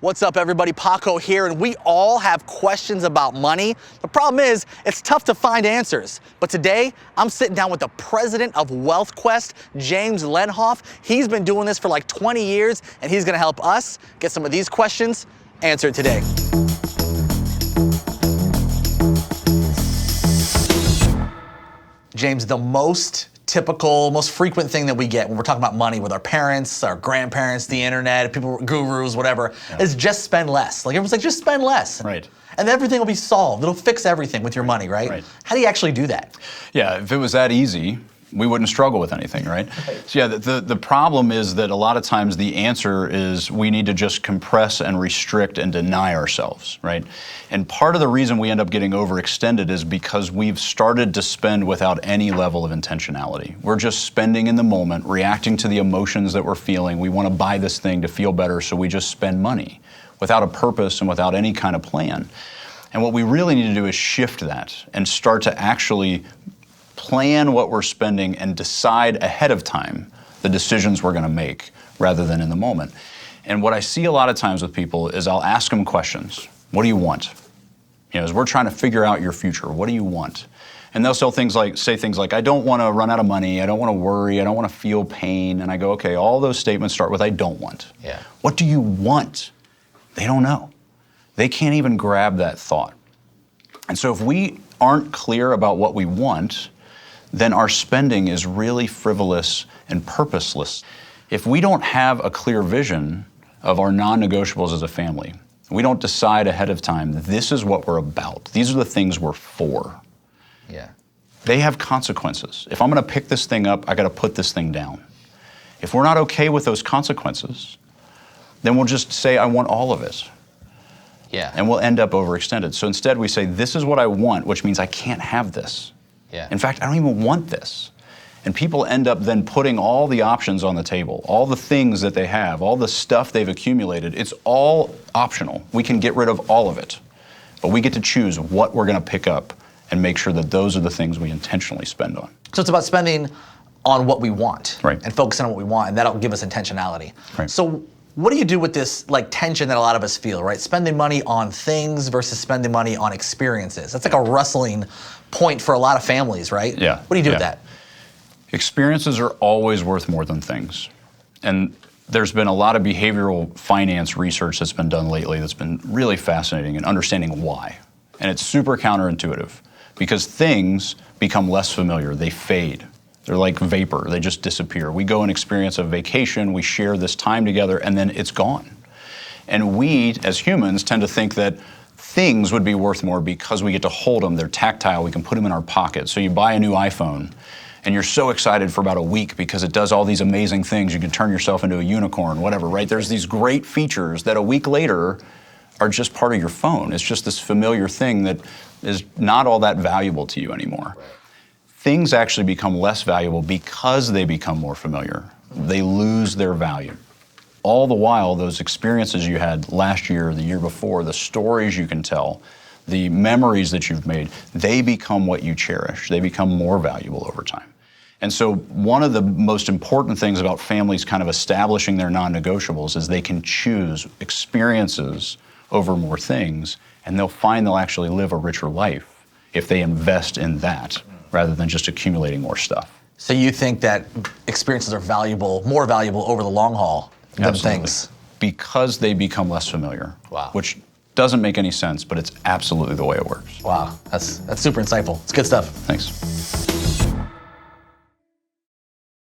What's up, everybody? Paco here, and we all have questions about money. The problem is, it's tough to find answers. But today, I'm sitting down with the president of Wealthquest, James Lenhoff. He's been doing this for like 20 years, and he's gonna help us get some of these questions answered today. James, the most typical, most frequent thing that we get when we're talking about money with our parents, our grandparents, the internet, people, gurus, whatever, is just spend less. Like everyone's like, just spend less. Right. And everything will be solved. It'll fix everything with your money, right? Right. How do you actually do that? Yeah, if it was that easy, we wouldn't struggle with anything, right? So yeah, the problem is that a lot of times the answer is we need to just compress and restrict and deny ourselves, right? And part of the reason we end up getting overextended is because we've started to spend without any level of intentionality. We're just spending in the moment, reacting to the emotions that we're feeling. We want to buy this thing to feel better, so we just spend money without a purpose and without any kind of plan. And what we really need to do is shift that and start to actually plan what we're spending and decide ahead of time the decisions we're going to make rather than in the moment. And what I see a lot of times with people is I'll ask them questions. What do you want? You know, as we're trying to figure out your future, what do you want? And they'll say things like, I don't want to run out of money, I don't want to worry, I don't want to feel pain. And I go, okay, all those statements start with I don't want. Yeah. What do you want? They don't know. They can't even grab that thought. And so if we aren't clear about what we want, then our spending is really frivolous and purposeless. If we don't have a clear vision of our non-negotiables as a family, we don't decide ahead of time, this is what we're about. These are the things we're for. Yeah. They have consequences. If I'm gonna pick this thing up, I gotta put this thing down. If we're not okay with those consequences, then we'll just say, I want all of it. Yeah. And we'll end up overextended. So instead we say, this is what I want, which means I can't have this. Yeah. In fact, I don't even want this. And people end up then putting all the options on the table, all the things that they have, all the stuff they've accumulated. It's all optional. We can get rid of all of it. But we get to choose what we're going to pick up and make sure that those are the things we intentionally spend on. So it's about spending on what we want, right, and focusing on what we want, and that'll give us intentionality. Right. So what do you do with this like tension that a lot of us feel, right? Spending money on things versus spending money on experiences. That's like a wrestling point for a lot of families, right? Yeah. What do you do with that? Experiences are always worth more than things. And there's been a lot of behavioral finance research that's been done lately that's been really fascinating in understanding why. And it's super counterintuitive because things become less familiar, they fade. They're like vapor, they just disappear. We go and experience a vacation, we share this time together, and then it's gone. And we, as humans, tend to think that things would be worth more because we get to hold them, they're tactile, we can put them in our pocket. So you buy a new iPhone, and you're so excited for about a week because it does all these amazing things. You can turn yourself into a unicorn, whatever, right? There's these great features that a week later are just part of your phone. It's just this familiar thing that is not all that valuable to you anymore. Things actually become less valuable because they become more familiar. They lose their value. All the while, those experiences you had last year, the year before, the stories you can tell, the memories that you've made, they become what you cherish. They become more valuable over time. And so one of the most important things about families kind of establishing their non-negotiables is they can choose experiences over more things, and they'll find they'll actually live a richer life if they invest in that rather than just accumulating more stuff. So you think that experiences are valuable, more valuable over the long haul than Absolutely. things? Because they become less familiar. Wow. Which doesn't make any sense, but it's absolutely the way it works. Wow, that's super insightful. It's good stuff. Thanks.